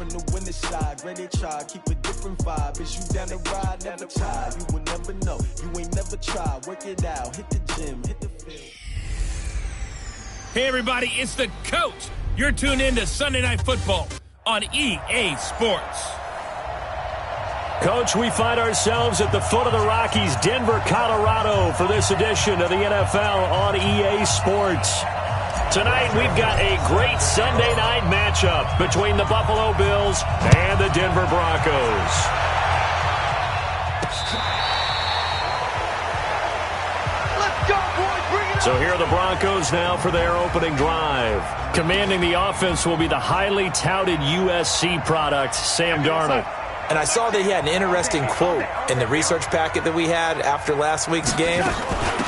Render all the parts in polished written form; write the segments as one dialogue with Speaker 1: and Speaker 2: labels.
Speaker 1: from the winning side. Ready to try, keep a different vibe. Is you down the ride, never try. You will never know, you ain't never tried. Work it out, hit the gym, hit the field.
Speaker 2: Hey everybody, it's the coach. You're tuned in to Sunday Night Football on EA Sports.
Speaker 3: Coach, we find ourselves at the foot of the Rockies, Denver, Colorado, for this edition of the NFL on EA Sports. Tonight, we've got a great Sunday night matchup between the Buffalo Bills and the Denver Broncos.
Speaker 4: Let's go, boys. Bring it on.
Speaker 3: So here are the Broncos now for their opening drive. Commanding the offense will be the highly touted USC product, Sam Darnold.
Speaker 5: And I saw that he had an interesting quote in the research packet that we had after last week's game.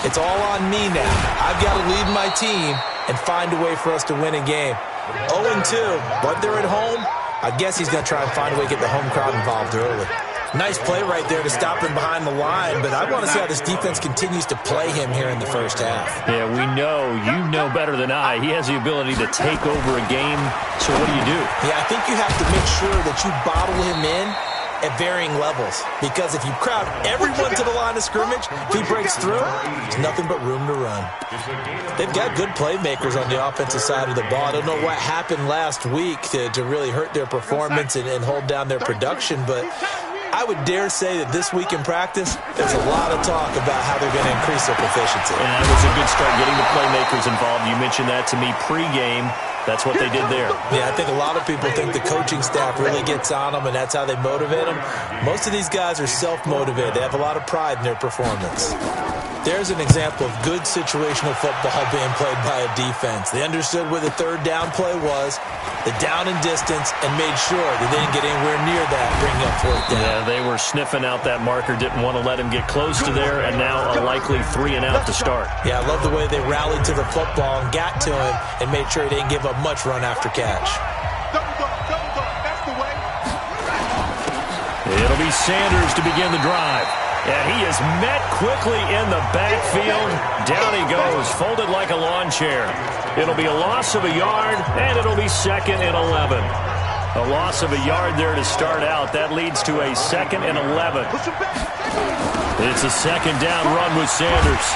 Speaker 5: It's all on me now. I've got to lead my team and find a way for us to win a game. 0-2, but they're at home. I guess he's going to try and find a way to get the home crowd involved early. Nice play right there to stop him behind the line, but I want to see how this defense continues to play him here in the first half.
Speaker 3: Yeah, we know. You know better than I. He has the ability to take over a game, so what do?
Speaker 5: Yeah, I think you have to make sure that you bottle him in at varying levels, because if you crowd everyone to the line of scrimmage, if he breaks through, there's nothing but room to run. They've got good playmakers on the offensive side of the ball. I don't know what happened last week to really hurt their performance and hold down their production, but I would dare say that this week in practice, there's a lot of talk about how they're going to increase their proficiency.
Speaker 3: And that was a good start, getting the playmakers involved. You mentioned that to me pregame. That's what they did there.
Speaker 5: Yeah, I think a lot of people think the coaching staff really gets on them, and that's how they motivate them. Most of these guys are self-motivated. They have a lot of pride in their performance. There's an example of good situational football being played by a defense. They understood where the third down play was, the down and distance, and made sure they didn't get anywhere near that, bringing up fourth down.
Speaker 3: Yeah, they were sniffing out that marker, didn't want to let him get close to there, and now a likely 3-and-out to start.
Speaker 5: Yeah, I love the way they rallied to the football and got to him and made sure he didn't give up much run after catch.
Speaker 4: That's the way.
Speaker 3: It'll be Sanders to begin the drive. And he is met quickly in the backfield. Down he goes, folded like a lawn chair. It'll be a loss of a yard, and it'll be 2nd and 11. A loss of a yard there to start out. That leads to a 2nd and 11. It's a 2nd down run with Sanders.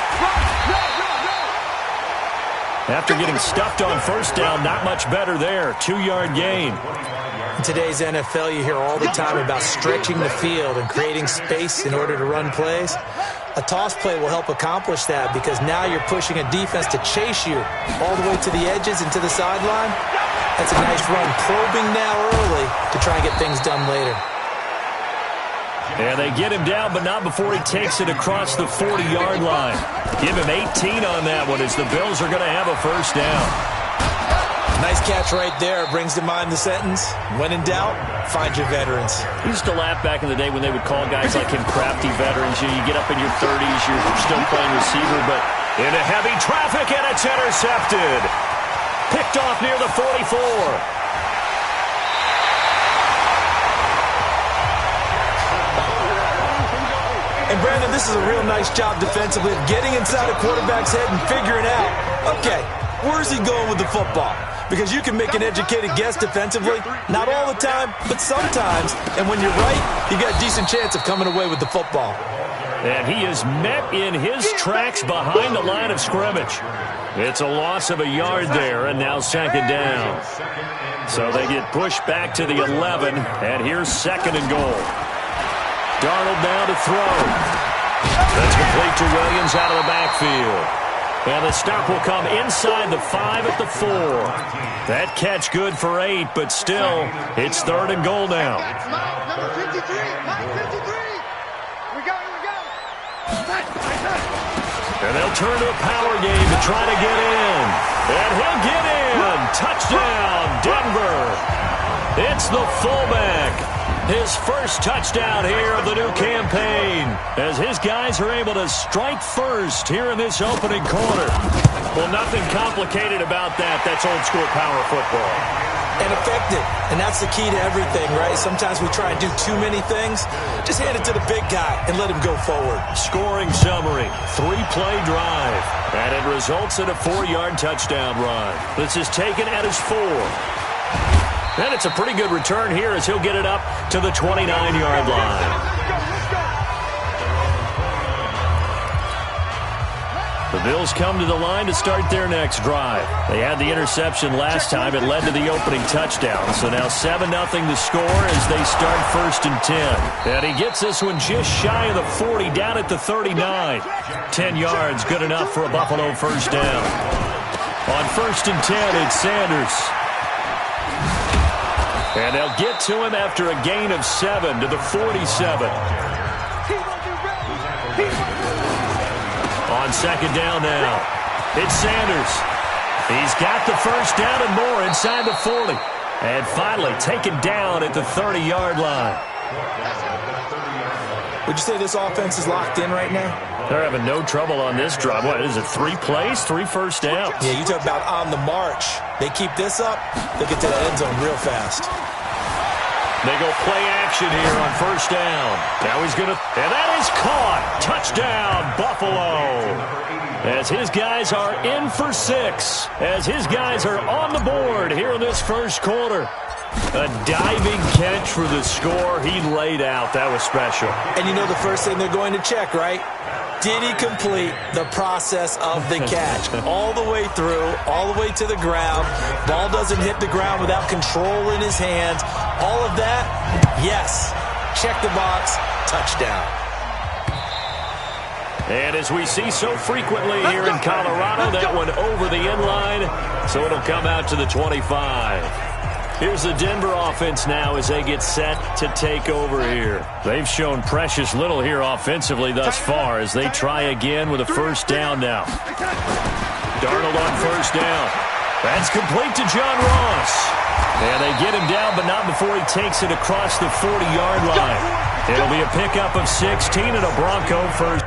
Speaker 3: After getting stuffed on first down, not much better there. 2-yard gain.
Speaker 5: In today's NFL, you hear all the time about stretching the field and creating space in order to run plays. A toss play will help accomplish that, because now you're pushing a defense to chase you all the way to the edges and to the sideline. That's a nice run, probing now early to try and get things done later.
Speaker 3: And they get him down, but not before he takes it across the 40-yard line. Give him 18 on that one, as the Bills are going to have a first down.
Speaker 5: Nice catch right there. Brings to mind the sentence, when in doubt, find your veterans.
Speaker 3: I used to laugh back in the day when they would call guys like him crafty veterans. You get up in your 30s, you're still playing receiver, but into heavy traffic, and it's intercepted. Picked off near the 44.
Speaker 5: And Brandon, this is a real nice job defensively of getting inside a quarterback's head and figuring out, okay, where's he going with the football? Because you can make an educated guess defensively. Not all the time, but sometimes. And when you're right, you got a decent chance of coming away with the football.
Speaker 3: And he is met in his tracks behind the line of scrimmage. It's a loss of a yard there, and now 2nd down. So they get pushed back to the 11, and here's 2nd and goal. Darnold now to throw. That's complete to Williams out of the backfield. And the stop will come inside the 5 at the 4. That catch good for 8, but still, it's 3rd and goal now.
Speaker 4: Number 53. We go.
Speaker 3: And they'll turn to a power game to try to get in. And he'll get in. Touchdown, Denver. It's the fullback. His first touchdown here of the new campaign, as his guys are able to strike first here in this opening quarter. Well, nothing complicated about that. That's old-school power football.
Speaker 5: And effective. And that's the key to everything, right? Sometimes we try and do too many things. Just hand it to the big guy and let him go forward.
Speaker 3: Scoring summary, 3-play drive. And it results in a 4-yard touchdown run. This is taken at his 4. And it's a pretty good return here as he'll get it up to the 29-yard line. The Bills come to the line to start their next drive. They had the interception last time. It led to the opening touchdown. So now 7-0 the score as they start 1st and 10. And he gets this one just shy of the 40, down at the 39. 10 yards, good enough for a Buffalo first down. On 1st and 10, it's Sanders. And they'll get to him after a gain of 7 to the 47. On 2nd down now, it's Sanders. He's got the first down and more inside the 40. And finally taken down at the 30-yard line.
Speaker 5: Would you say this offense is locked in right now?
Speaker 3: They're having no trouble on this drive. What is it, 3 plays, 3 first downs?
Speaker 5: Yeah, you talk about on the march. They keep this up, they get to the end zone real fast.
Speaker 3: They go play action here on 1st down. Now he's going to, and that is caught. Touchdown, Buffalo. As his guys are in for 6. As his guys are on the board here in this first quarter. A diving catch for the score. He laid out. That was special.
Speaker 5: And you know the first thing they're going to check, right? Did he complete the process of the catch? All the way through, all the way to the ground. Ball doesn't hit the ground without control in his hands. All of that, yes. Check the box, touchdown.
Speaker 3: And as we see so frequently here in Colorado, that one over the end line, so it'll come out to the 25. Here's the Denver offense now as they get set to take over here. They've shown precious little here offensively thus far as they try again with a first down now. Darnold on first down. That's complete to John Ross. And they get him down, but not before he takes it across the 40-yard line. It'll be a pickup of 16 and a Bronco first.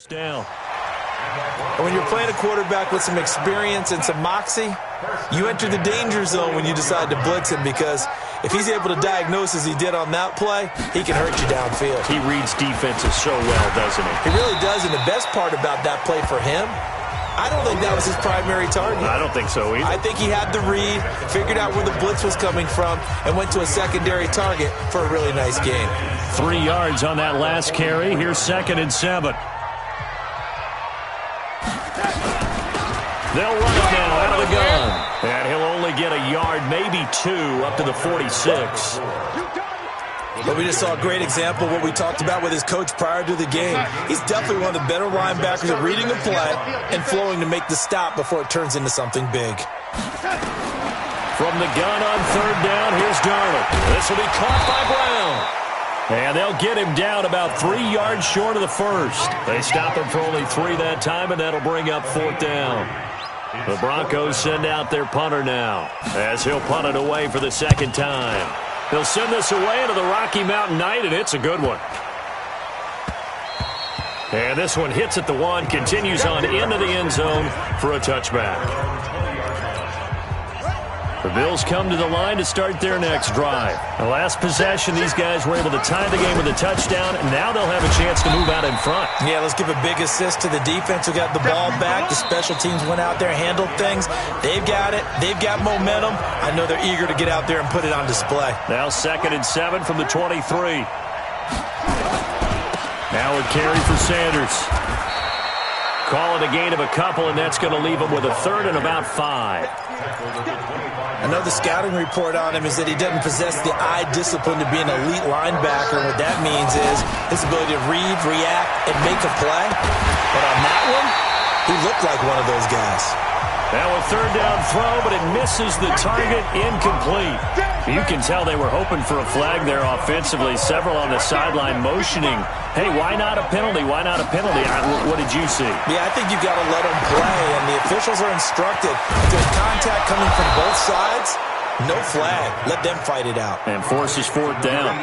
Speaker 5: Down. And when you're playing a quarterback with some experience and some moxie, you enter the danger zone when you decide to blitz him, because if he's able to diagnose as he did on that play, he can hurt you downfield.
Speaker 3: He reads defenses so well, doesn't he?
Speaker 5: He really does, and the best part about that play for him, I don't think that was his primary target.
Speaker 3: I don't think so either.
Speaker 5: I think he had the read, figured out where the blitz was coming from, and went to a secondary target for a really nice gain.
Speaker 3: 3 yards on that last carry. Here's 2nd and 7. They'll run it now out of the gun. And he'll only get a yard, maybe 2, up to the 46.
Speaker 5: But we just saw a great example of what we talked about with his coach prior to the game. He's definitely one of the better linebackers at reading the play and flowing to make the stop before it turns into something big.
Speaker 3: From the gun on 3rd down, here's Darnold. This will be caught by Brown. And they'll get him down about 3 yards short of the first. They stop him for only 3 that time, and that'll bring up 4th down. The Broncos send out their punter now as he'll punt it away for the 2nd time. He'll send this away into the Rocky Mountain Night, and it's a good one. And this one hits at the 1, continues on into the end zone for a touchback. The Bills come to the line to start their next drive. The last possession, these guys were able to tie the game with a touchdown, and now they'll have a chance to move out in front.
Speaker 5: Yeah, let's give a big assist to the defense who got the ball back. The special teams went out there, handled things. They've got it. They've got momentum. I know they're eager to get out there and put it on display.
Speaker 3: Now 2nd and 7 from the 23. Now a carry for Sanders. Call it a gain of a couple, and that's going to leave him with a 3rd and about 5.
Speaker 5: I know the scouting report on him is that he doesn't possess the eye discipline to be an elite linebacker. What that means is his ability to read, react, and make a play. But on that one, he looked like one of those guys.
Speaker 3: Now a 3rd down throw, but it misses the target, incomplete. You can tell they were hoping for a flag there offensively. Several on the sideline motioning, hey, why not a penalty? Why not a penalty? What did you see?
Speaker 5: Yeah, I think you've got to let them play, and the officials are instructed. If there's contact coming from both sides, no flag. Let them fight it out.
Speaker 3: And forces 4th down.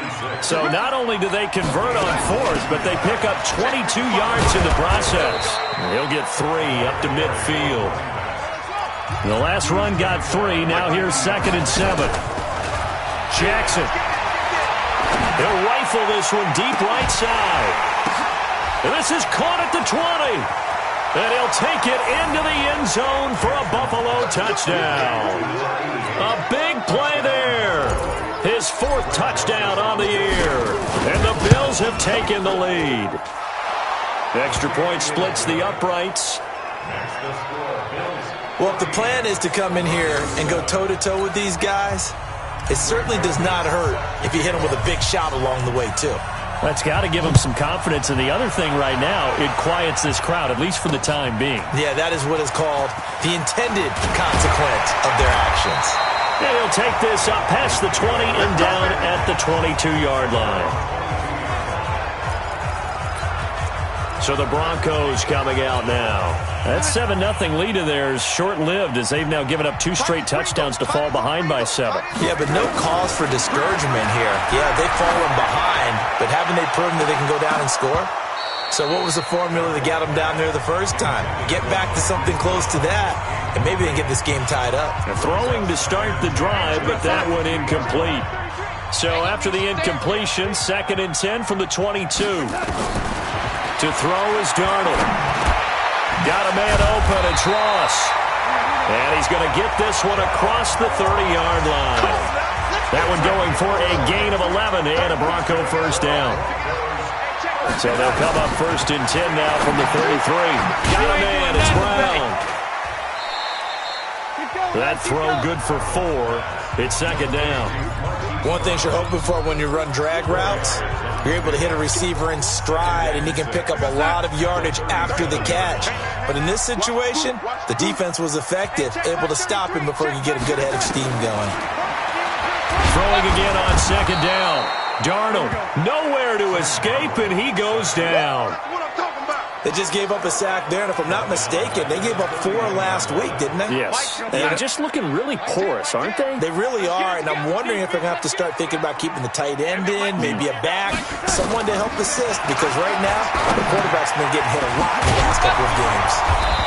Speaker 3: So not only do they convert on 4th, but they pick up 22 yards in the process. He'll get 3 up to midfield. The last run got 3. Now here's 2nd and 7. Jackson. He'll rifle this one deep right side. And this is caught at the 20. And he'll take it into the end zone for a Buffalo touchdown. A big play there. His 4th touchdown on the year. And the Bills have taken the lead. Extra point splits the uprights.
Speaker 5: Well, if the plan is to come in here and go toe-to-toe with these guys, it certainly does not hurt if you hit them with a big shot along the way, too.
Speaker 3: That's got to give them some confidence. And the other thing right now, it quiets this crowd, at least for the time being.
Speaker 5: Yeah, that is what is called the intended consequence of their actions.
Speaker 3: And he'll take this up past the 20 and down at the 22-yard line. So the Broncos coming out now. That 7-0 lead of theirs short-lived as they've now given up 2 straight touchdowns to fall behind by 7.
Speaker 5: Yeah, but no cause for discouragement here. Yeah, they've fallen behind, but haven't they proven that they can go down and score? So what was the formula that got them down there the first time? Get back to something close to that, and maybe they can get this game tied up.
Speaker 3: Throwing to start the drive, but that one incomplete. So after the incompletion, 2nd and 10 from the 22. To throw is Darnold. Got a man open, it's Ross. And he's going to get this one across the 30-yard line. That one going for a gain of 11 and a Bronco 1st down. So they'll come up 1st and 10 now from the 33. Got a man, it's Brown. That throw good for 4. It's 2nd down.
Speaker 5: One thing you're hoping for when you run drag routes, you're able to hit a receiver in stride, and he can pick up a lot of yardage after the catch. But in this situation, the defense was effective, able to stop him before he could get a good head of steam going.
Speaker 3: Throwing again on 2nd down. Darnold, nowhere to escape, and he goes down.
Speaker 5: They just gave up a sack there, and if I'm not mistaken, they gave up 4 last week, didn't they?
Speaker 3: Yes. They're just looking really porous, aren't they?
Speaker 5: They really are, and I'm wondering if they're going to have to start thinking about keeping the tight end in, maybe a back, someone to help assist, because right now, the quarterback's been getting hit a lot in the last couple of games.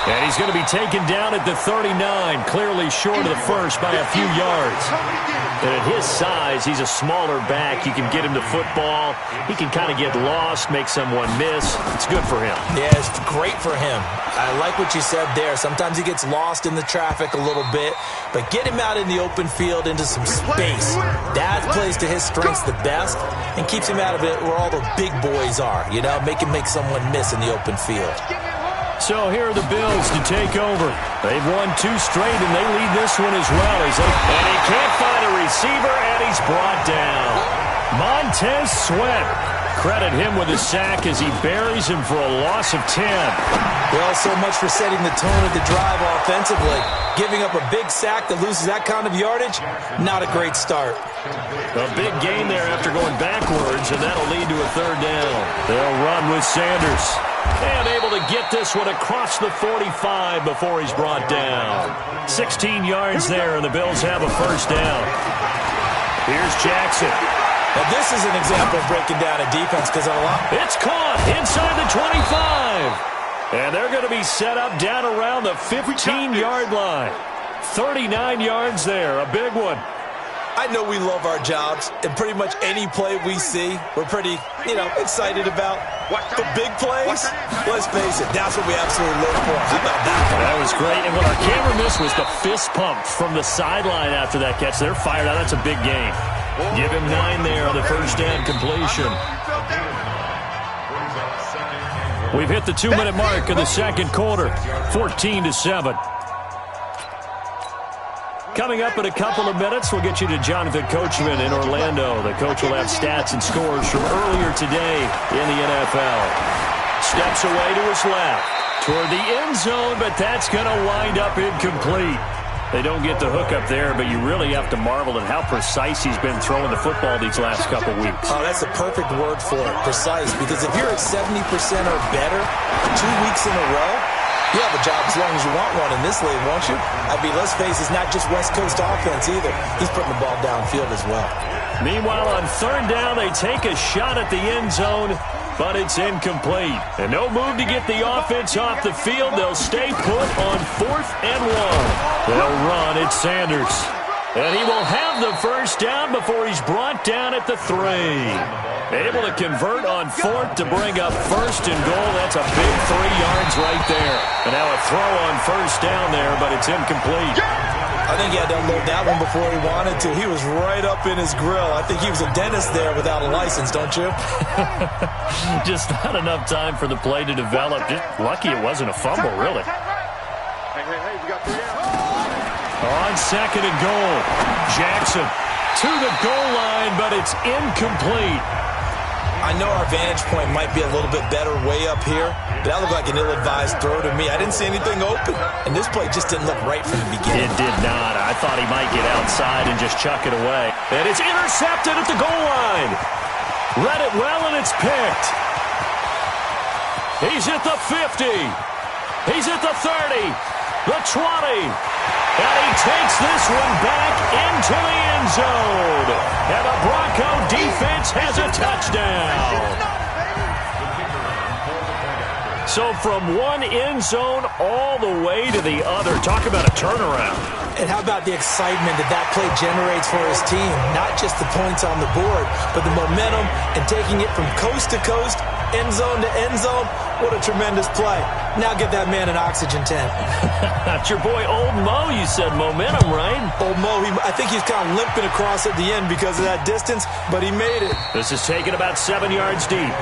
Speaker 3: And he's going to be taken down at the 39, clearly short of the first by a few yards. And at his size, he's a smaller back. You can get him to football. He can kind of get lost, make someone miss. It's good for him.
Speaker 5: Yeah, it's great for him. I like what you said there. Sometimes he gets lost in the traffic a little bit, but get him out in the open field into some space. That plays to his strengths the best and keeps him out of it where all the big boys are, you know, make him make someone miss in the open field.
Speaker 3: So here are the Bills to take over. They've won 2 straight, and they lead this one as well. And he can't find a receiver, and he's brought down. Montez Sweat. Credit him with a sack as he buries him for a loss of 10.
Speaker 5: Well, so much for setting the tone of the drive offensively. Giving up a big sack that loses that kind of yardage, not a great start.
Speaker 3: A big gain there after going backwards, and that'll lead to a 3rd down. They'll run with Sanders. And able to get this one across the 45 before he's brought down. 16 yards there, and the Bills have a 1st down. Here's Jackson.
Speaker 5: Now, this is an example of breaking down a defense because a lot.
Speaker 3: It's caught inside the 25. And they're going to be set up down around the 15-yard line. 39 yards there, a big one.
Speaker 5: I know we love our jobs, and pretty much any play we see, we're pretty, excited about. The big plays, let's face it, that's what we absolutely live for. How about that?
Speaker 3: That was great, and what our camera missed was the fist pump from the sideline after that catch. They're fired out. That's a big game. Give him 9 there on the first down completion. We've hit the 2-minute mark of the second quarter, 14-7. Coming up in a couple of minutes, we'll get you to Jonathan Coachman in Orlando. The coach will have stats and scores from earlier today in the NFL. Steps away to his left toward the end zone, but that's going to wind up incomplete. They don't get the hook up there, but you really have to marvel at how precise he's been throwing the football these last couple weeks.
Speaker 5: Oh, that's a perfect word for it, precise, because if you're at 70% or better 2 weeks in a row, you have a job as long as you want one in this league, won't you? Let's face it, it's not just West Coast offense either. He's putting the ball downfield as well.
Speaker 3: Meanwhile, on third down, they take a shot at the end zone, but it's incomplete. And no move to get the offense off the field. They'll stay put on 4th and 1. They'll run. It's Sanders. And he will have the first down before he's brought down at the 3. Able to convert on 4th to bring up 1st and goal. That's a big 3 yards right there. And now a throw on first down there, but it's incomplete.
Speaker 5: I think he had to unload that one before he wanted to. He was right up in his grill. I think he was a dentist there without a license, don't you?
Speaker 3: Just not enough time for the play to develop. Just lucky it wasn't a fumble, really.
Speaker 4: Hey, we got 3 out.
Speaker 3: On second and goal, Jackson to the goal line, but it's incomplete.
Speaker 5: I know our vantage point might be a little bit better way up here, but that looked like an ill-advised throw to me. I didn't see anything open, and this play just didn't look right from the beginning.
Speaker 3: It did not. I thought he might get outside and just chuck it away. And it's intercepted at the goal line. Read it well, and it's picked. He's at the 50. He's at the 30, the 20. And he takes this one back into the end zone. And the Bronco defense has a touchdown. So from one end zone all the way to the other. Talk about a turnaround.
Speaker 5: And how about the excitement that play generates for his team? Not just the points on the board, but the momentum and taking it from coast to coast, end zone to end zone. What a tremendous play. Now get that man an oxygen tent.
Speaker 3: That's your boy Old Mo. You said momentum, right?
Speaker 5: Old Mo, I think he's kind of limping across at the end because of that distance, but he made it.
Speaker 3: This is taken about 7 yards deep.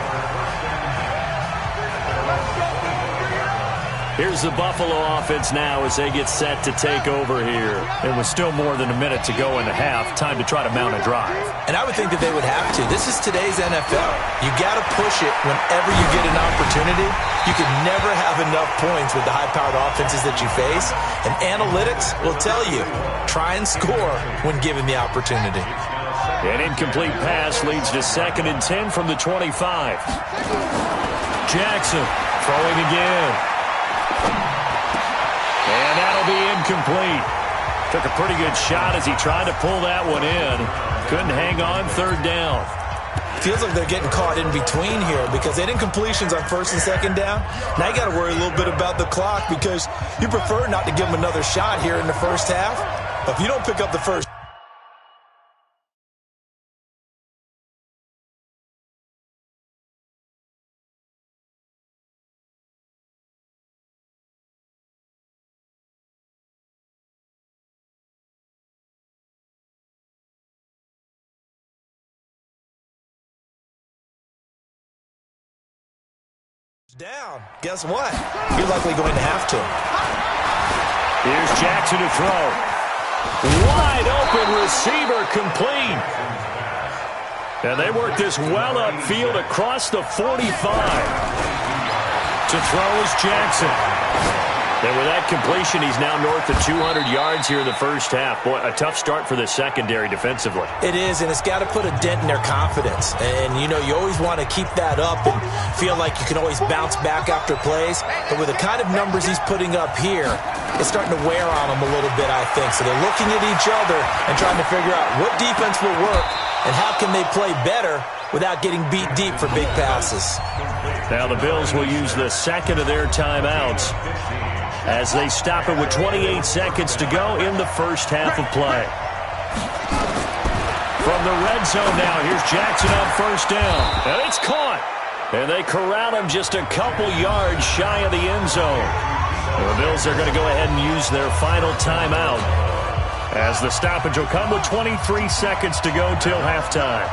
Speaker 3: Here's the Buffalo offense now as they get set to take over here. And with still more than a minute to go in the half, time to try to mount a drive.
Speaker 5: And I would think that they would have to. This is today's NFL. You got to push it whenever you get an opportunity. You can never have enough points with the high-powered offenses that you face. And analytics will tell you, try and score when given the opportunity.
Speaker 3: An incomplete pass leads to 2nd and 10 from the 25. Jackson throwing again. And that'll be incomplete. Took a pretty good shot as he tried to pull that one in. Couldn't hang on 3rd down.
Speaker 5: Feels like they're getting caught in between here because they did incompletions on 1st and 2nd down. Now you got to worry a little bit about the clock because you prefer not to give them another shot here in the first half. But if you don't pick up the first, down, guess what? You're likely going to have to.
Speaker 3: Here's Jackson to throw. Wide open receiver complete. And they work this well upfield across the 45. To throw is Jackson. And with that completion, he's now north of 200 yards here in the first half. Boy, a tough start for the secondary defensively.
Speaker 5: It is, and it's got to put a dent in their confidence. And, you know, you always want to keep that up and feel like you can always bounce back after plays. But with the kind of numbers he's putting up here, it's starting to wear on them a little bit, I think. So they're looking at each other and trying to figure out what defense will work and how can they play better without getting beat deep for big passes.
Speaker 3: Now the Bills will use the second of their timeouts. as they stop it with 28 seconds to go in the first half of play. From the red zone now, here's Jackson on first down. And it's caught. And they corral him just a couple yards shy of the end zone. The Bills are going to go ahead and use their final timeout, as the stoppage will come with 23 seconds to go till halftime.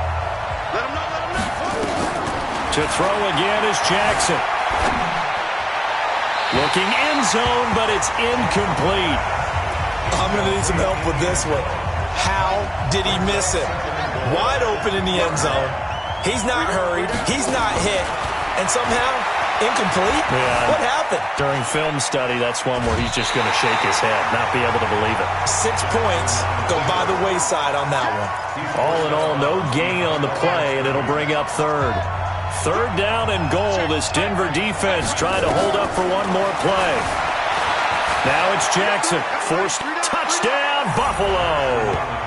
Speaker 3: To throw again is Jackson. Looking end zone, but it's incomplete.
Speaker 5: I'm going to need some help with this one. How did he miss it? Wide open in the end zone. He's not hurried. He's not hit. And somehow, incomplete?
Speaker 3: Yeah.
Speaker 5: What happened?
Speaker 3: During film study, that's one where he's just going to shake his head, not be able to believe it.
Speaker 5: 6 points go by the wayside on that one.
Speaker 3: All in all, no gain on the play, and it'll bring up third. Third down and goal. This Denver defense trying to hold up for one more play. Now it's Jackson. Forced touchdown, Buffalo.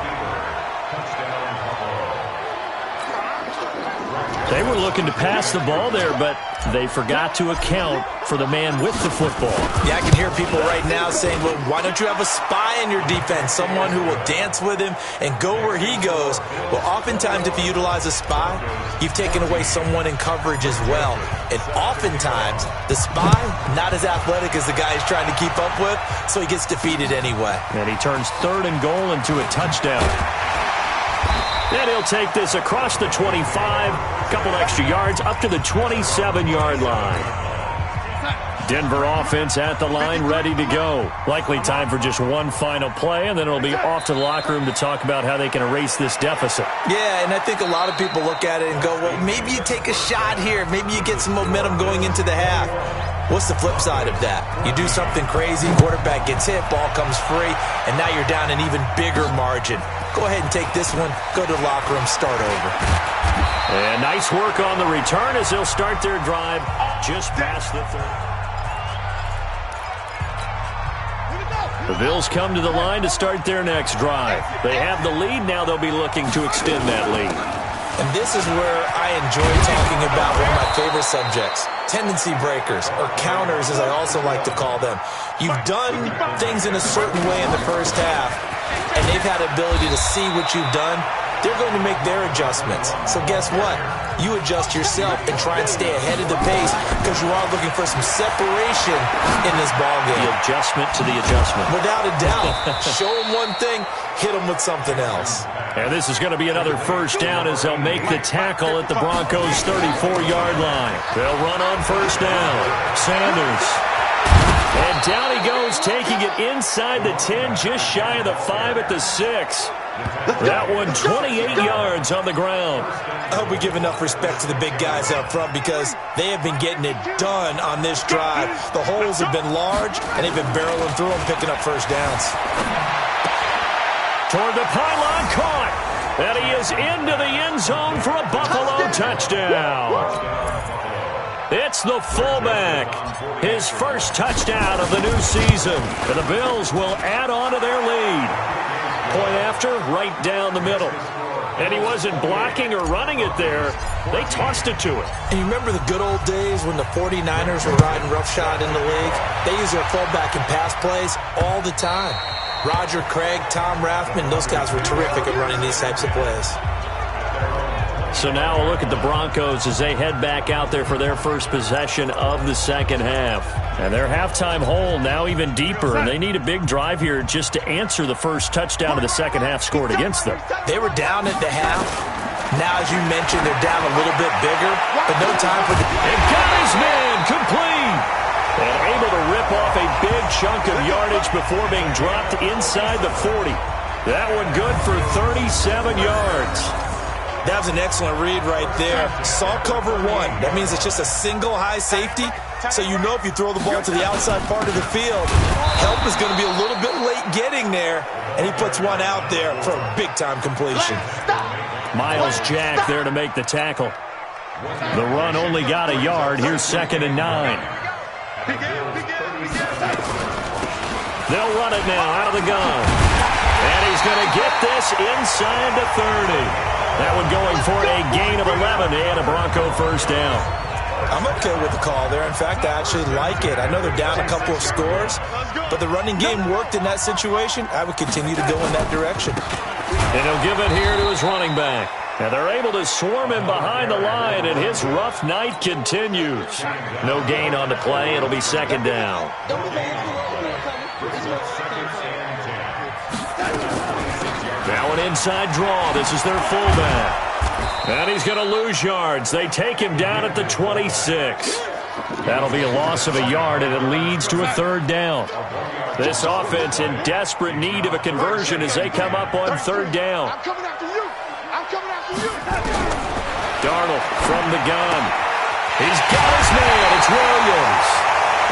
Speaker 3: They were looking to pass the ball there, but they forgot to account for the man with the football.
Speaker 5: Yeah, I can hear people right now saying, well, why don't you have a spy in your defense, someone who will dance with him and go where he goes? Well, oftentimes if you utilize a spy, you've taken away someone in coverage as well. And oftentimes, the spy, not as athletic as the guy he's trying to keep up with, so he gets defeated anyway.
Speaker 3: And he turns third and goal into a touchdown. And he'll take this across the 25, a couple extra yards, up to the 27-yard line. Denver offense at the line, ready to go. Likely time for just one final play, and then it'll be off to the locker room to talk about how they can erase this deficit.
Speaker 5: Yeah, and I think a lot of people look at it and go, well, maybe you take a shot here. Maybe you get some momentum going into the half. What's the flip side of that? You do something crazy, quarterback gets hit, ball comes free, and now you're down an even bigger margin. Go ahead and take this one, go to the locker room, start over.
Speaker 3: And nice work on the return as they'll start their drive just past the 30. The Bills come to the line to start their next drive. They have the lead, now they'll be looking to extend that lead.
Speaker 5: And this is where I enjoy talking about one of my favorite subjects, tendency breakers, or counters as I also like to call them. You've done things in a certain way in the first half, and they've had the ability to see what you've done. They're going to make their adjustments. So guess what? You adjust yourself and try and stay ahead of the pace because you are looking for some separation in this ballgame.
Speaker 3: The adjustment to the adjustment.
Speaker 5: Without a doubt. Show them one thing, hit them with something else.
Speaker 3: And this is going to be another first down as they'll make the tackle at the Broncos' 34-yard line. They'll run on first down. Sanders. And down he goes, taking it inside the 10, just shy of the 5 at the 6. That one 28 yards on the ground.
Speaker 5: I hope we give enough respect to the big guys up front because they have been getting it done on this drive. The holes have been large, and they've been barreling through them, picking up first downs.
Speaker 3: Toward the pylon, caught. And he is into the end zone for a Buffalo touchdown. It's the fullback. His first touchdown of the new season. And the Bills will add on to their lead. Point after, right down the middle. And he wasn't blocking or running it there. They tossed it to him.
Speaker 5: And you remember the good old days when the 49ers were riding roughshod in the league? They used their fullback in pass plays all the time. Roger Craig, Tom Rathman, those guys were terrific at running these types of plays.
Speaker 3: So now a look at the Broncos as they head back out there for their first possession of the second half. And their halftime hole now even deeper, and they need a big drive here just to answer the first touchdown of the second half scored against them.
Speaker 5: They were down at the half. Now, as you mentioned, they're down a little bit bigger, but no time for the...
Speaker 3: And got his man complete! And able to rip off a big chunk of yardage before being dropped inside the 40. That one good for 37 yards.
Speaker 5: That was an excellent read right there. Saw cover one. That means it's just a single high safety. So you know if you throw the ball to the outside part of the field, help is going to be a little bit late getting there. And he puts one out there for a big-time completion.
Speaker 3: Miles Jack there to make the tackle. The run only got a yard. Here's 2nd and 9. They'll run it now out of the gun. And he's going to get this inside the 30. That one going for a gain of 11 and a Bronco first down.
Speaker 5: I'm okay with the call there. In fact, I actually like it. I know they're down a couple of scores, but the running game worked in that situation. I would continue to go in that direction.
Speaker 3: And he'll give it here to his running back. And they're able to swarm him behind the line, and his rough night continues. No gain on the play. It'll be second down. Now an inside draw. This is their fullback. And he's going to lose yards. They take him down at the 26. That'll be a loss of a yard, and it leads to a third down. This offense in desperate need of a conversion as they come up on third down.
Speaker 4: I'm coming after you. I'm coming after you.
Speaker 3: Darnold from the gun. He's got his man. It's Williams.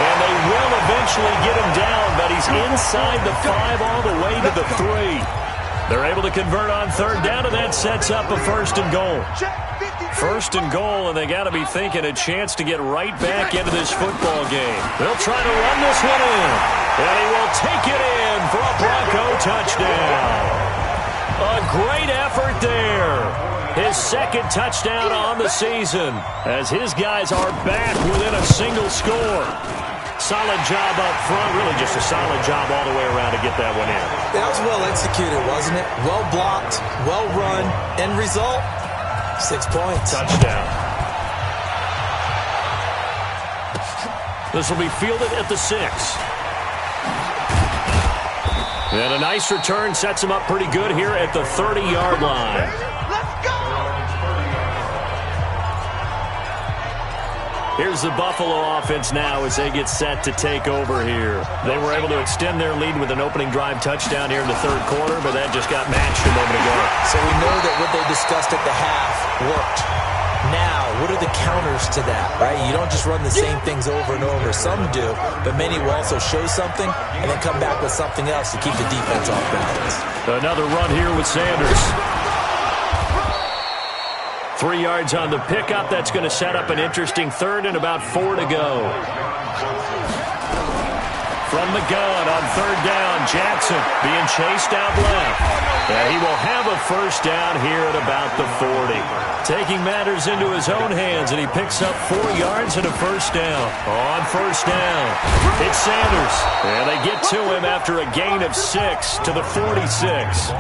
Speaker 3: And they will eventually get him down, but he's inside the 5 all the way to the 3. They're able to convert on third down, and that sets up a first and goal. First and goal, and they got to be thinking a chance to get right back into this football game. They'll try to run this one in, and he will take it in for a Bronco touchdown. A great effort there. His second touchdown on the season as his guys are back within a single score. Solid job up front, really just a solid job all the way around to get that one in.
Speaker 5: That was well executed, wasn't it? Well blocked, well run. End result, 6 points.
Speaker 3: Touchdown. This will be fielded at the 6. And a nice return sets him up pretty good here at the 30-yard line. Here's the Buffalo offense now as they get set to take over here. They were able to extend their lead with an opening drive touchdown here in the third quarter, but that just got matched a moment ago.
Speaker 5: So we know that what they discussed at the half worked. Now, what are the counters to that, right? You don't just run the same things over and over. Some do, but many will also show something and then come back with something else to keep the defense off balance.
Speaker 3: Another run here with Sanders. 3 yards on the pickup. That's going to set up an interesting third and about 4 to go. From the gun on third down, Jackson being chased out left. And he will have a first down here at about the 40. Taking matters into his own hands, and he picks up 4 yards and a first down. On first down, it's Sanders. And they get to him after a gain of 6 to the 46.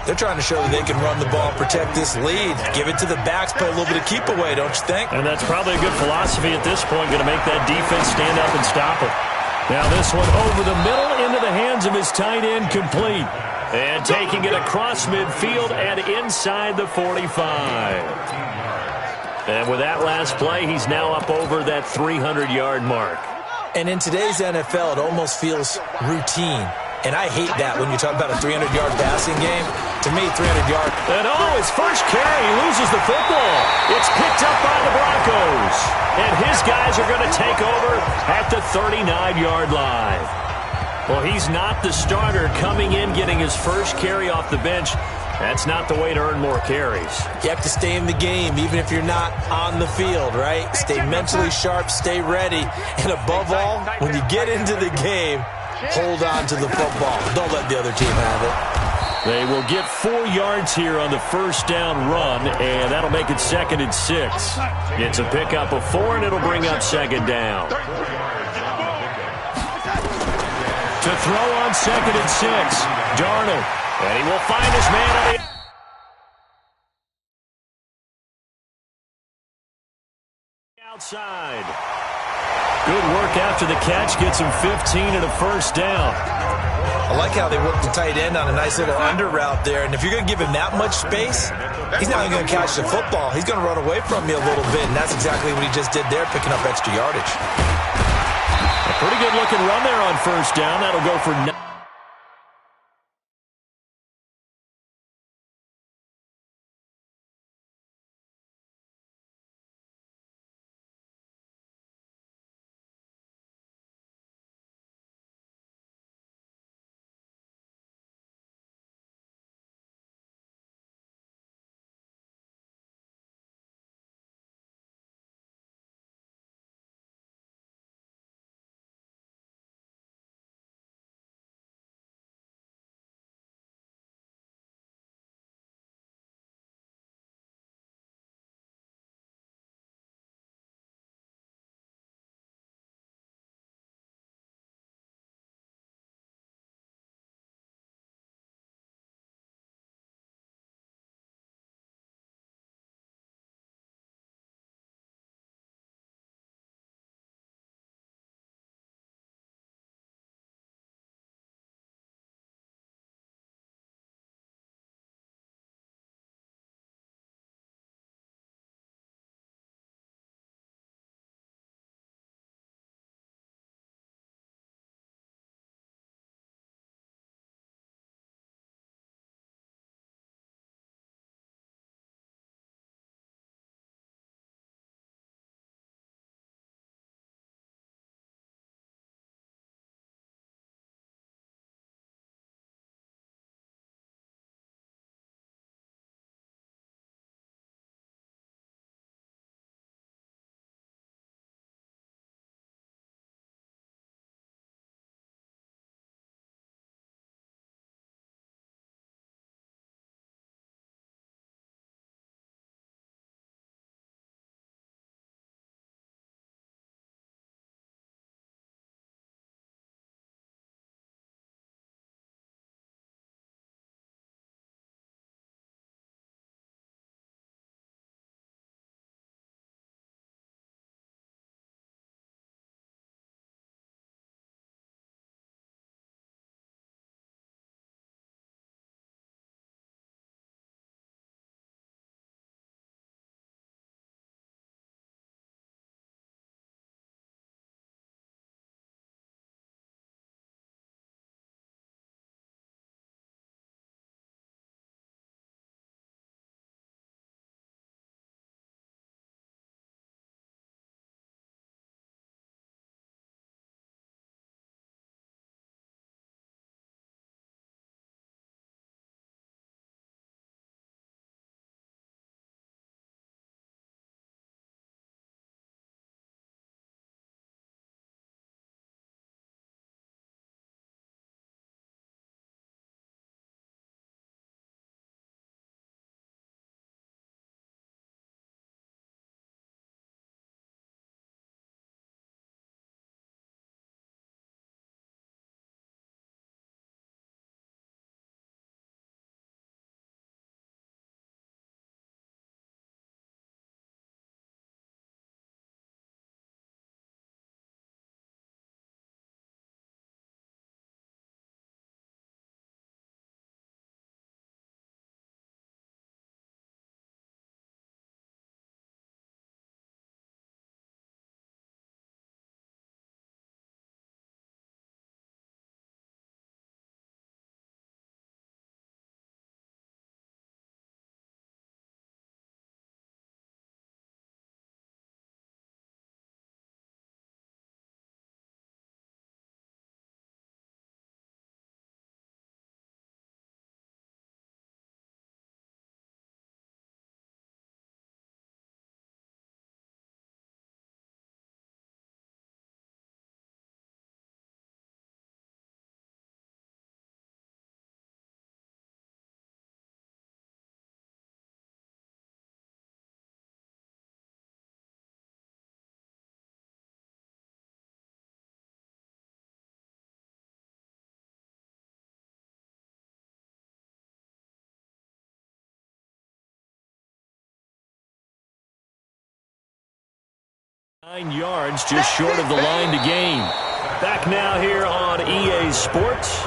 Speaker 5: They're trying to show that they can run the ball, protect this lead, give it to the backs, play a little bit of keep away, don't you think?
Speaker 3: And that's probably a good philosophy at this point, going to make that defense stand up and stop it. Now this one over the middle into the hands of his tight end, complete. And taking it across midfield and inside the 45. And with that last play, he's now up over that 300-yard mark.
Speaker 5: And in today's NFL, it almost feels routine. And I hate that when you talk about a 300-yard passing game. To me, 300 yards.
Speaker 3: And his first carry, he loses the football. It's picked up by the Broncos. And his guys are going to take over at the 39-yard line. Well, he's not the starter coming in, getting his first carry off the bench. That's not the way to earn more carries.
Speaker 5: You have to stay in the game, even if you're not on the field, right? Stay mentally sharp, stay ready. And above all, when you get into the game, hold on to the football. Don't let the other team have it.
Speaker 3: They will get 4 yards here on the first down run, and that'll make it 2nd and 6. It's a pickup of 4, and it'll bring up 2nd down. To throw on 2nd and 6, Darnold. And he will find his man on the outside. Good work after the catch. Gets him 15 and a first down.
Speaker 5: I like how they work the tight end on a nice little under route there. And if you're going to give him that much space, he's not even going to catch the football. He's going to run away from you a little bit, and that's exactly what he just did there, picking up extra yardage.
Speaker 3: A pretty good-looking run there on first down. That'll go for 9. 9 yards, just short of the line to gain. Back now here on EA Sports.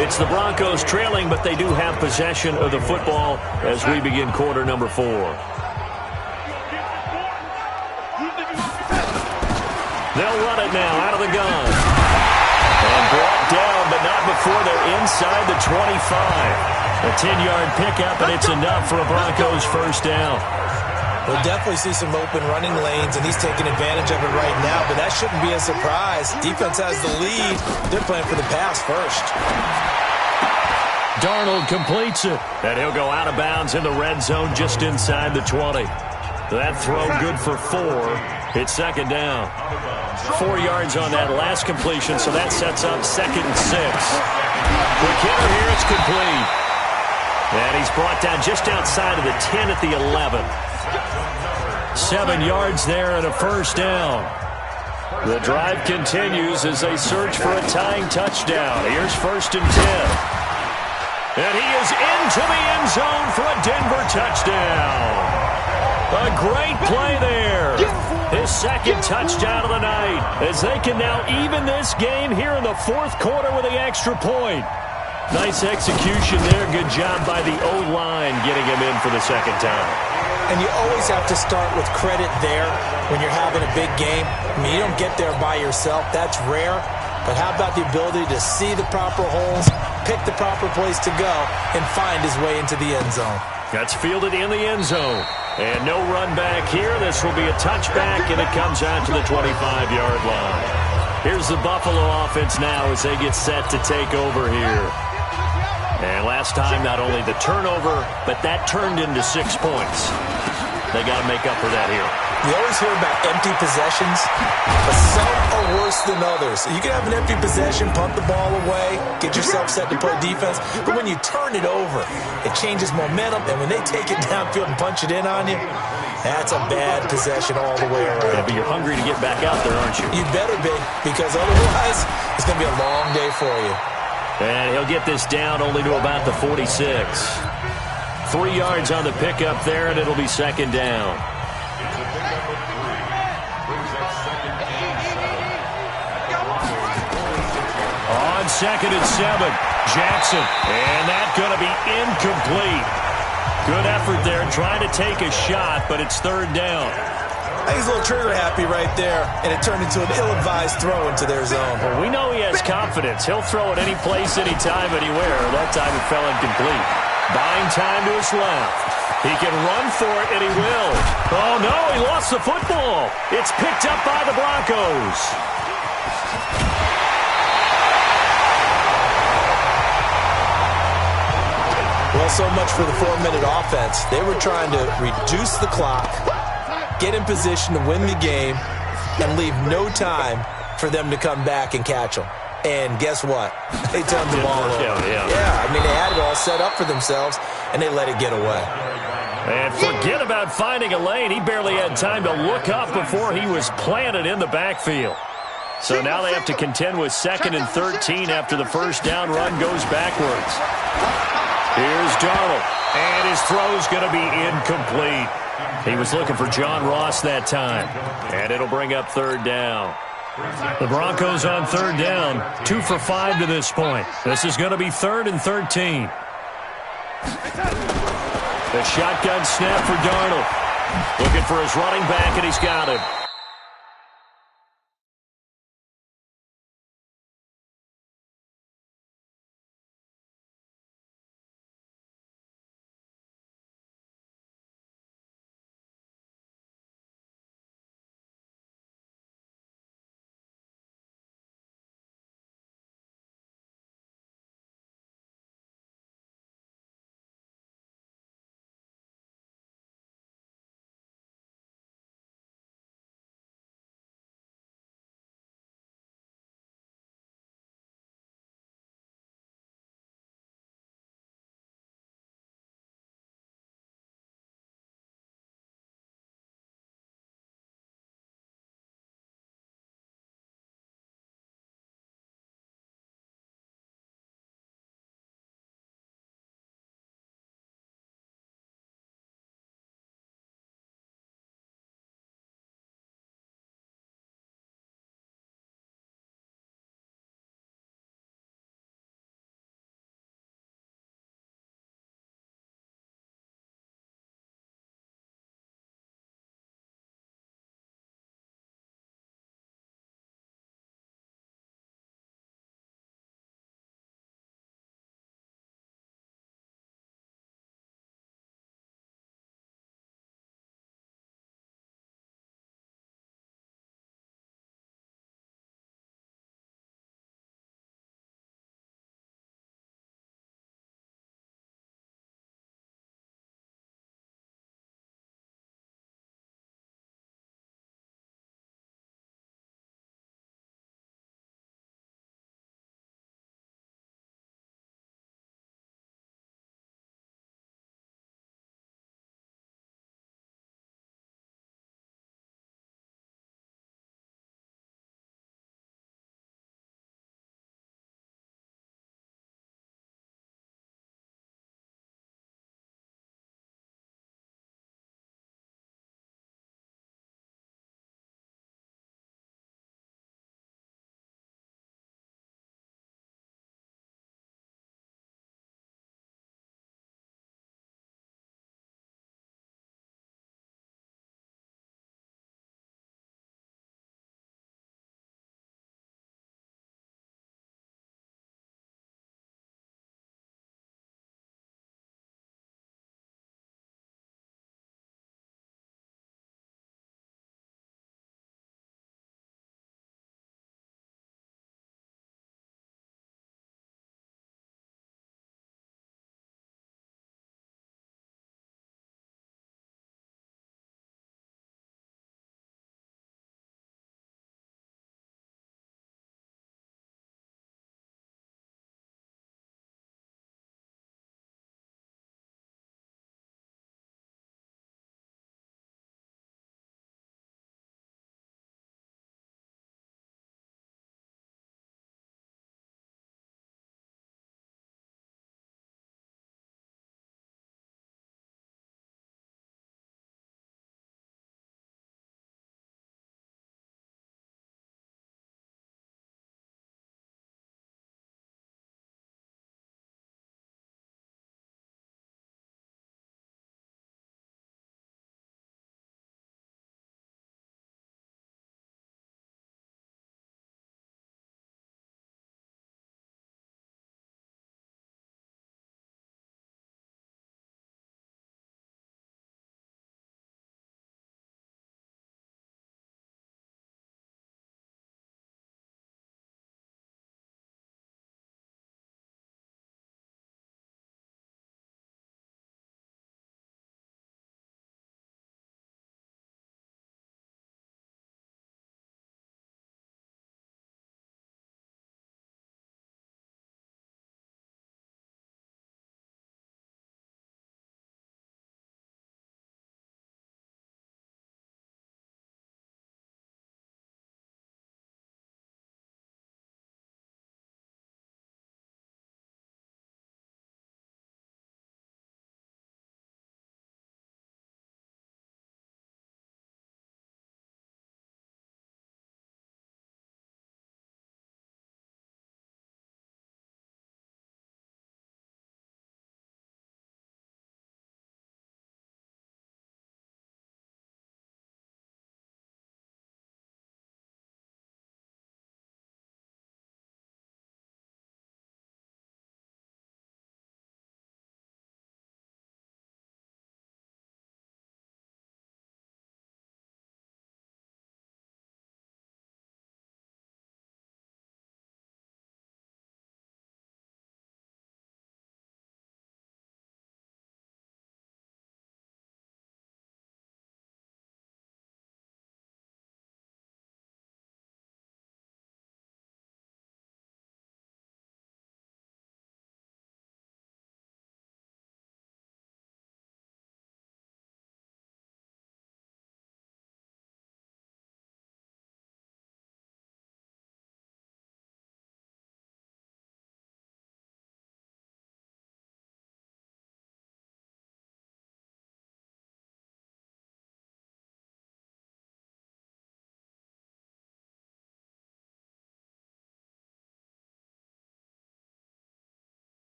Speaker 3: It's the Broncos trailing, but they do have possession of the football as we begin quarter number 4. They'll run it now out of the gun. And brought down, but not before they're inside the 25. A 10-yard pickup, and it's enough for a Broncos first down.
Speaker 5: We'll definitely see some open running lanes, and he's taking advantage of it right now, but that shouldn't be a surprise. Defense has the lead. They're playing for the pass first.
Speaker 3: Darnold completes it, and he'll go out of bounds in the red zone just inside the 20. That throw good for 4. It's second down. 4 yards on that last completion, so that sets up 2nd and 6. Quick hitter here, it's complete. And he's brought down just outside of the 10 at the 11. 7 yards there and a first down. The drive continues as they search for a tying touchdown. Here's 1st and 10. And he is into the end zone for a Denver touchdown. A great play there. His 2nd touchdown of the night as they can now even this game here in the 4th quarter with the extra point. Nice execution there. Good job by the O-line getting him in for the 2nd time.
Speaker 5: And you always have to start with credit there when you're having a big game. I mean, you don't get there by yourself. That's rare. But how about the ability to see the proper holes, pick the proper place to go, and find his way into the end zone?
Speaker 3: That's fielded in the end zone. And no run back here. This will be a touchback, and it comes out to the 25-yard line. Here's the Buffalo offense now as they get set to take over here. And last time, not only the turnover, but that turned into 6 points. They got to make up for that here.
Speaker 5: You always hear about empty possessions, but some are worse than others. You can have an empty possession, punt the ball away, get yourself set to play defense, but when you turn it over, it changes momentum, and when they take it downfield and punch it in on you, that's a bad possession all the way around.
Speaker 3: Yeah, but you're hungry to get back out there, aren't you?
Speaker 5: You better be, because otherwise, it's going to be a long day for you.
Speaker 3: And he'll get this down only to about the 46. 3 yards on the pickup there, and it'll be 2nd down. On 2nd and 7, Jackson. And that's going to be incomplete. Good effort there, trying to take a shot, but it's 3rd down.
Speaker 5: He's a little trigger happy right there, and it turned into an ill-advised throw into their zone.
Speaker 3: Well, we know he has confidence. He'll throw it any place, anytime, anywhere. That time it fell incomplete. Buying time to his left. He can run for it, and he will. Oh, no, he lost the football. It's picked up by the Broncos.
Speaker 5: Well, so much for the 4-minute offense. They were trying to reduce the clock, get in position to win the game, and leave no time for them to come back and catch them. And guess what? They turned the ball over. Yeah, I mean, they had it all set up for themselves, and they let it get away.
Speaker 3: And forget about finding a lane. He barely had time to look up before he was planted in the backfield. So now they have to contend with 2nd and 13 after the first down run goes backwards. Here's Darnold, and his throw's going to be incomplete. He was looking for John Ross that time, and it'll bring up 3rd down. The Broncos on 3rd down, 2 for 5 to this point. This is going to be 3rd and 13. The shotgun snap for Darnold. Looking for his running back, and he's got him.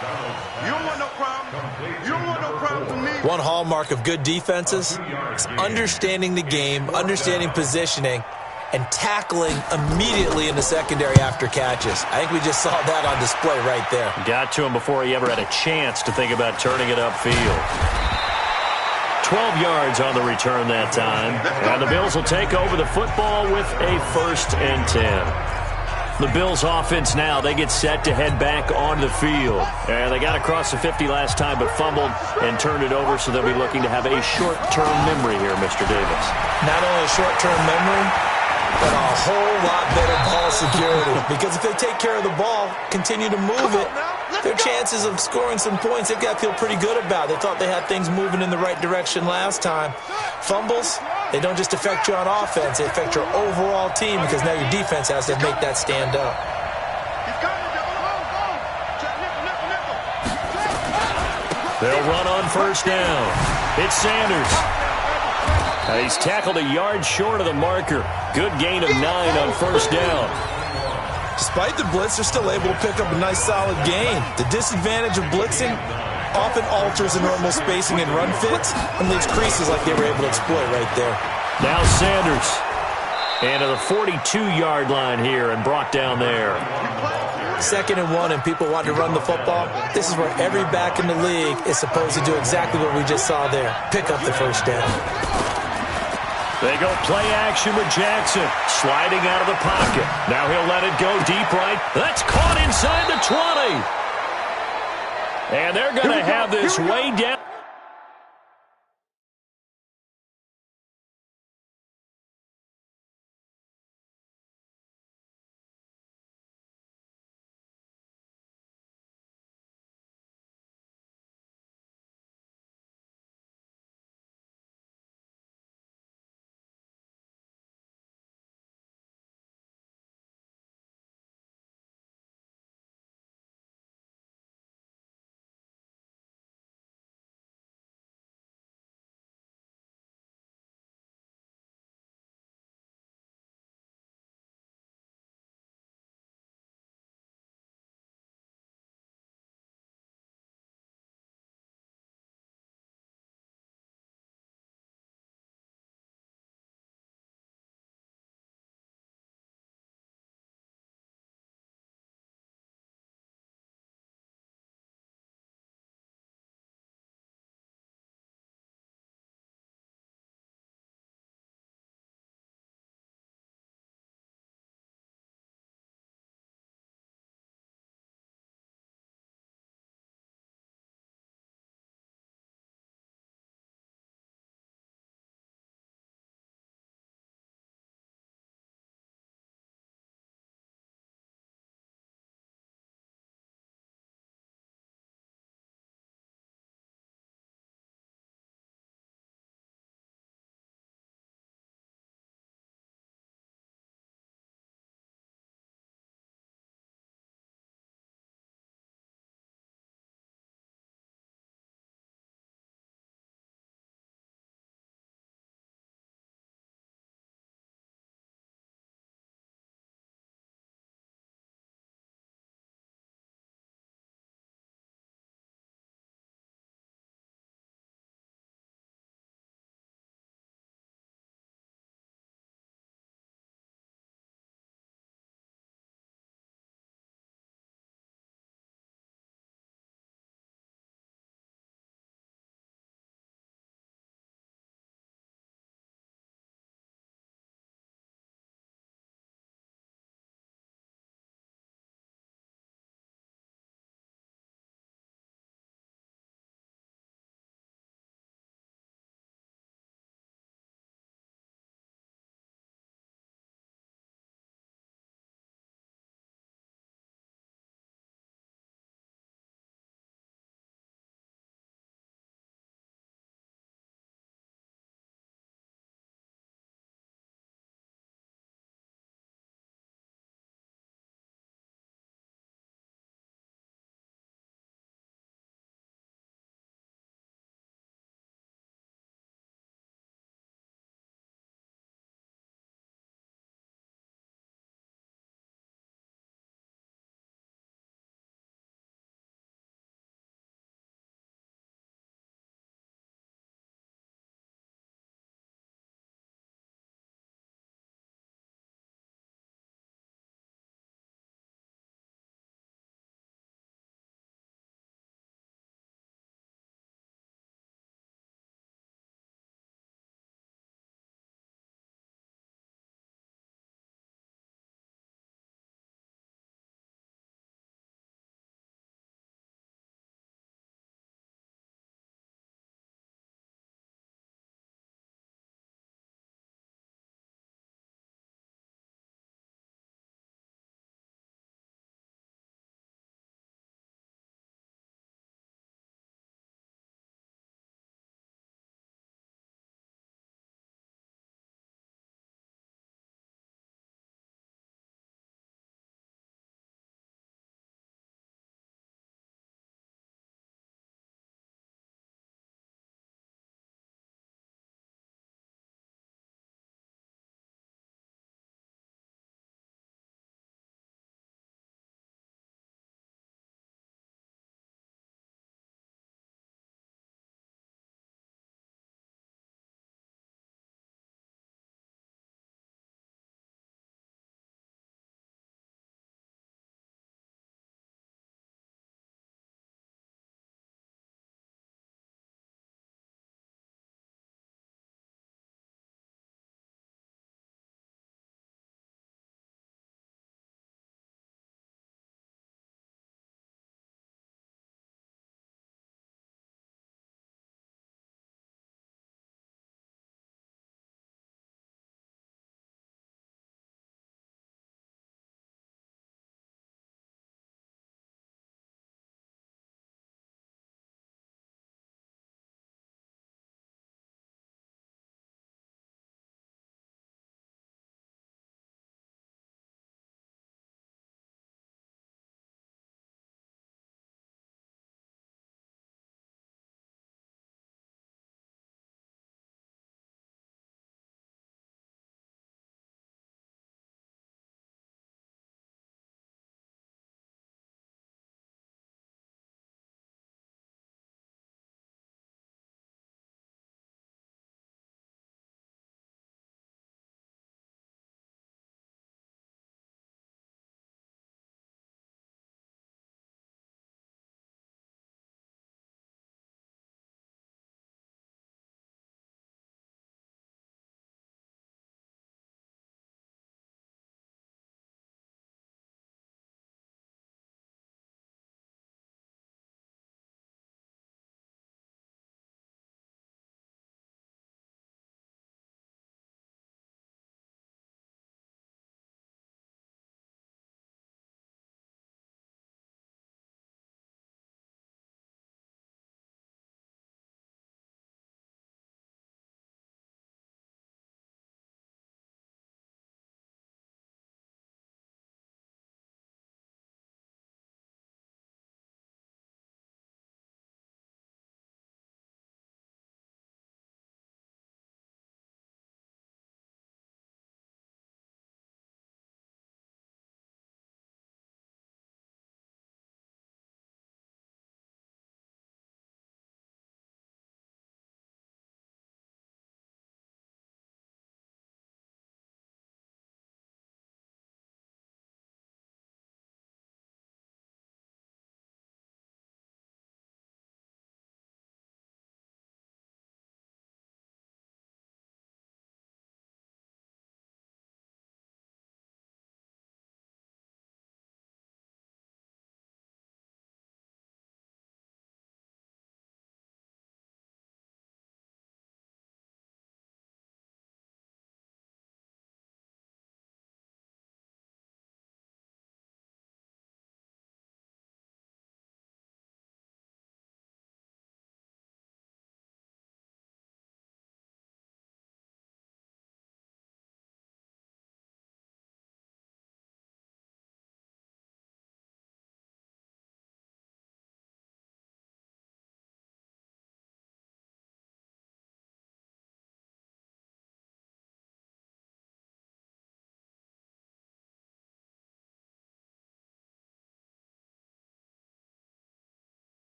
Speaker 4: You don't want no problem. You don't want no problem from me.
Speaker 5: One hallmark of good defenses is understanding the game, understanding positioning, and tackling immediately in the secondary after catches. I think we just saw that on display right there.
Speaker 3: Got to him before he ever had a chance to think about turning it upfield. 12 yards on the return that time. And the Bills will take over the football with a 1st and 10. The Bills offense now, they get set to head back onto the field. And they got across the 50 last time but fumbled and turned it over, so they'll be looking to have a short-term memory here, Mr. Davis.
Speaker 5: Not only a short-term memory, but a whole lot better ball security. Because if they take care of the ball, continue to move it, their chances of scoring some points, they've got to feel pretty good about. They thought they had things moving in the right direction last time. Fumbles, they don't just affect you on offense, they affect your overall team because now your defense has to make that stand up.
Speaker 3: They'll run on 1st down. It's Sanders. And he's tackled a yard short of the marker. Good gain of 9 on 1st down.
Speaker 5: Despite the blitz, they're still able to pick up a nice solid gain. The disadvantage of blitzing often alters the normal spacing and run fits and leaves creases like they were able to exploit right there.
Speaker 3: Now Sanders. And to the 42-yard line here and brought down there.
Speaker 5: 2nd and 1 and people want to run the football. This is where every back in the league is supposed to do exactly what we just saw there. Pick up the 1st down.
Speaker 3: They go play action with Jackson, sliding out of the pocket. Now he'll let it go deep right. That's caught inside the 20. And they're going to have this way down.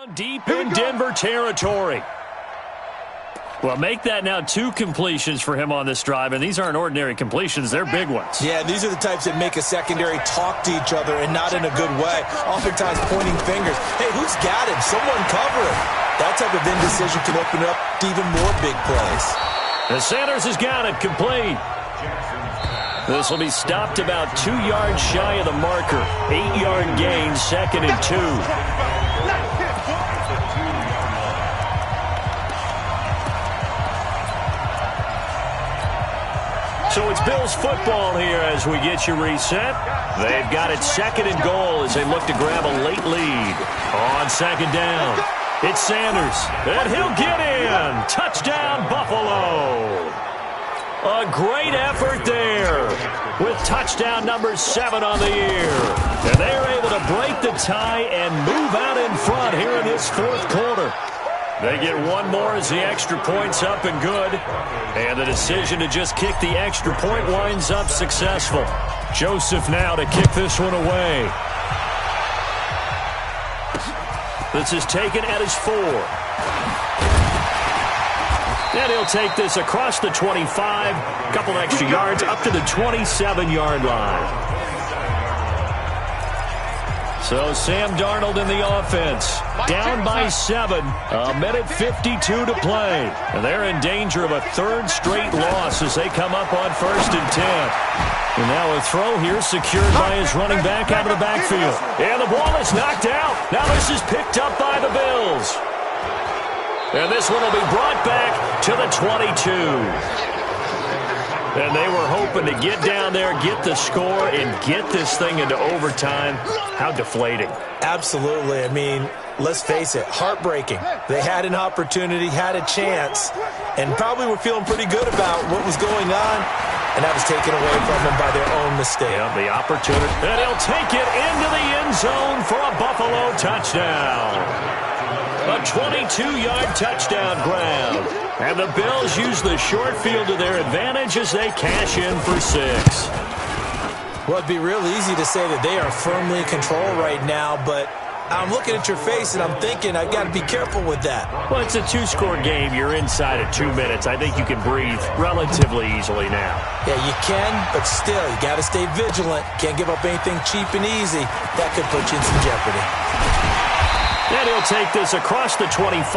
Speaker 3: Deep in Denver territory. Well, make that now 2 completions for him on this drive, and these aren't ordinary completions. They're big ones.
Speaker 5: Yeah, these are the types that make a secondary talk to each other and not in a good way, oftentimes pointing fingers. Hey, who's got him? Someone cover him. That type of indecision can open up to even more big plays.
Speaker 3: And Sanders has got it complete. This will be stopped about 2 yards shy of the marker. 8-yard gain, 2nd and 2. So it's Bills football here as we get you reset. They've got it 2nd and goal as they look to grab a late lead. On 2nd down, it's Sanders, and he'll get in. Touchdown, Buffalo. A great effort there with touchdown number 7 on the year. And they're able to break the tie and move out in front here in this 4th quarter. They get one more as the extra point's up and good. And the decision to just kick the extra point winds up successful. Joseph now to kick this one away. This is taken at his 4. And he'll take this across the 25. A couple extra yards up to the 27-yard line. So Sam Darnold in the offense. Down by 7. A minute 52 to play. And they're in danger of a 3rd straight loss as they come up on 1st and 10. And now a throw here secured by his running back out of the backfield. And the ball is knocked out. Now this is picked up by the Bills. And this one will be brought back to the 22. And they were hoping to get down there, get the score, and get this thing into overtime. How deflating.
Speaker 5: Absolutely. I mean, let's face it, heartbreaking. They had an opportunity, had a chance, and probably were feeling pretty good about what was going on, and that was taken away from them by their own mistake.
Speaker 3: Yeah, the opportunity. And he'll take it into the end zone for a Buffalo touchdown. A 22-yard touchdown grab. And the Bills use the short field to their advantage as they cash in for 6.
Speaker 5: Well, it'd be real easy to say that they are firmly in control right now, but I'm looking at your face and I'm thinking I've got to be careful with that.
Speaker 3: Well, it's a 2-score game. You're inside of 2 minutes. I think you can breathe relatively easily now.
Speaker 5: Yeah, you can, but still, you got to stay vigilant. Can't give up anything cheap and easy. That could put you in some jeopardy.
Speaker 3: And he'll take this across the 25,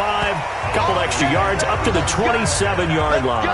Speaker 3: couple extra yards up to the 27-yard line.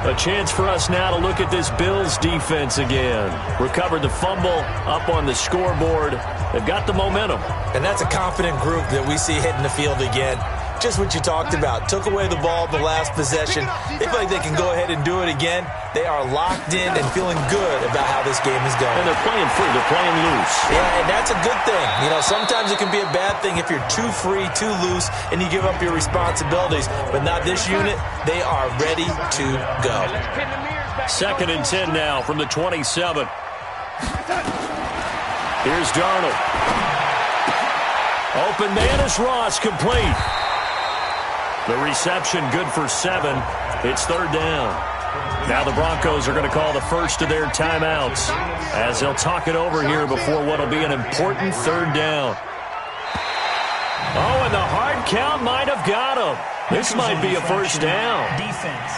Speaker 3: A chance for us now to look at this Bills defense again. Recovered the fumble, up on the scoreboard. They've got the momentum.
Speaker 5: And that's a confident group that we see hitting the field again. Just what you talked about. Took away the ball the last possession. They feel like they can go ahead and do it again. They are locked in and feeling good about how this game is going.
Speaker 3: And they're playing free. They're playing loose.
Speaker 5: Yeah, and that's a good thing. You know, sometimes it can be a bad thing if you're too free, too loose, and you give up your responsibilities. But not this unit. They are ready to go.
Speaker 3: 2nd and 10 now from the 27. Here's Darnold. Open man is Ross, complete. The reception good for 7. It's 3rd down. Now the Broncos are going to call the first of their timeouts as they'll talk it over here before what will be an important 3rd down. Oh, and the hard count might have got him. This might be a first down.
Speaker 6: Defense.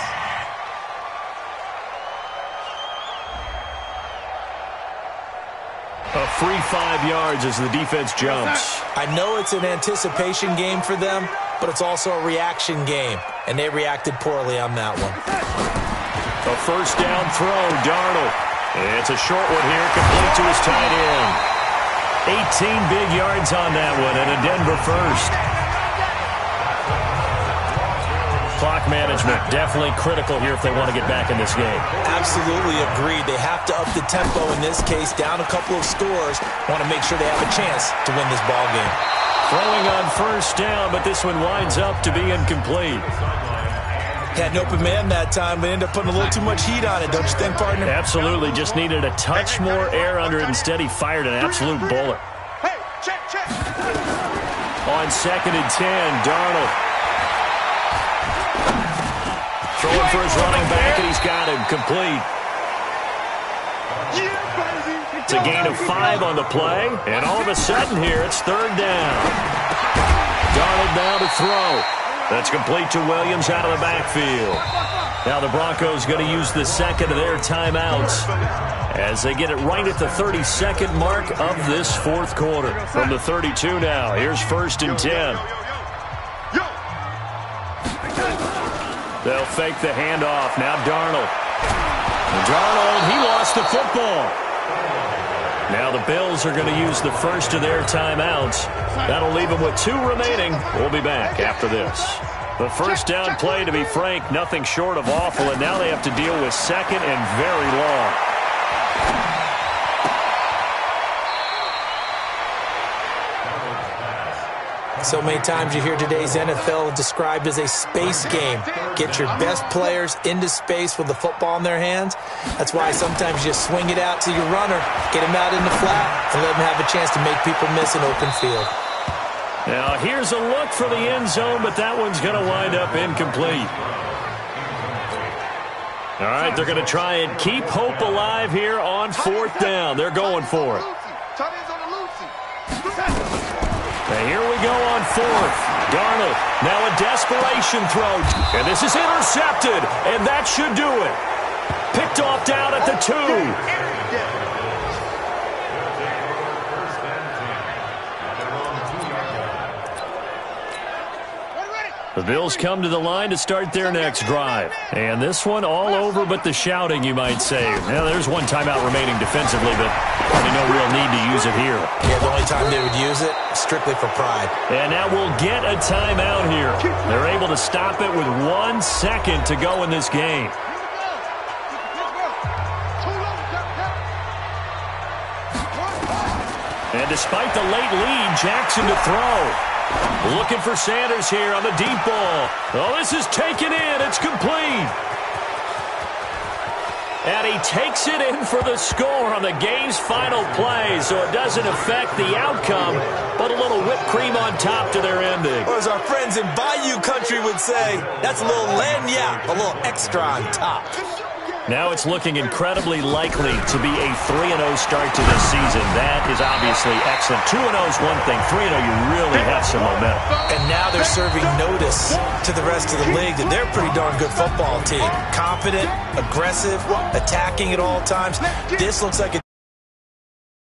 Speaker 3: A free 5 yards as the defense jumps.
Speaker 5: I know it's an anticipation game for them, but it's also a reaction game, and they reacted poorly on that one.
Speaker 3: A first down throw, Darnold. It's a short one here, complete to his tight end. 18 big yards on that one, and a Denver first. Clock management, definitely critical here if they want to get back in this game.
Speaker 5: Absolutely agreed. They have to up the tempo in this case, down a couple of scores. Want to make sure they have a chance to win this ball game.
Speaker 3: Throwing on first down, but this one winds up to be incomplete.
Speaker 5: Had an open man that time, but ended up putting a little too much heat on it, don't you think, partner?
Speaker 3: Absolutely. Just needed a touch more air under it. Instead, he fired an absolute bullet.
Speaker 4: Hey, check.
Speaker 3: On 2nd and 10, Darnold. Throwing for his running back, and he's got him complete.
Speaker 4: Yeah, baby.
Speaker 3: It's a gain of 5 on the play, and all of a sudden here, it's 3rd down. Darnold now to throw. That's complete to Williams out of the backfield. Now the Broncos going to use the second of their timeouts as they get it right at the 32nd mark of this 4th quarter. From the 32 now, here's 1st and 10. They'll fake the handoff. Now Darnold. Darnold, he lost the football. Now the Bills are going to use the first of their timeouts. That'll leave them with 2 remaining. We'll be back after this. The first down play, to be frank, nothing short of awful, and now they have to deal with 2nd and very long.
Speaker 5: So many times you hear today's NFL described as a space game. Get your best players into space with the football in their hands. That's why sometimes you swing it out to your runner, get him out in the flat, and let him have a chance to make people miss an open field.
Speaker 3: Now here's a look for the end zone, but that one's going to wind up incomplete. All right, they're going to try and keep hope alive here on 4th down. They're going for it. And here we go on 4th. Darnold, now a desperation throw. And this is intercepted, and that should do it. Picked off down at the 2. The Bills come to the line to start their next drive. And this one all over but the shouting, you might say. Now, there's one timeout remaining defensively, but probably no real need to use it here.
Speaker 5: Yeah, the only time they would use it, strictly for pride.
Speaker 3: And now we'll get a timeout here. They're able to stop it with 1 second to go in this game. And despite the late lead, Jackson to throw. Looking for Sanders here on the deep ball. Oh, this is taken in. It's complete. And he takes it in for the score on the game's final play, so it doesn't affect the outcome, but a little whipped cream on top to their ending.
Speaker 5: Or as our friends in Bayou Country would say, that's a little lagniappe, a little extra on top.
Speaker 3: Now it's looking incredibly likely to be a 3-0 start to this season. That is obviously excellent. 2-0 is one thing. 3-0, you really have some momentum.
Speaker 5: And now they're serving notice to the rest of the league that they're a pretty darn good football team. Confident, aggressive, attacking at all times. This looks like a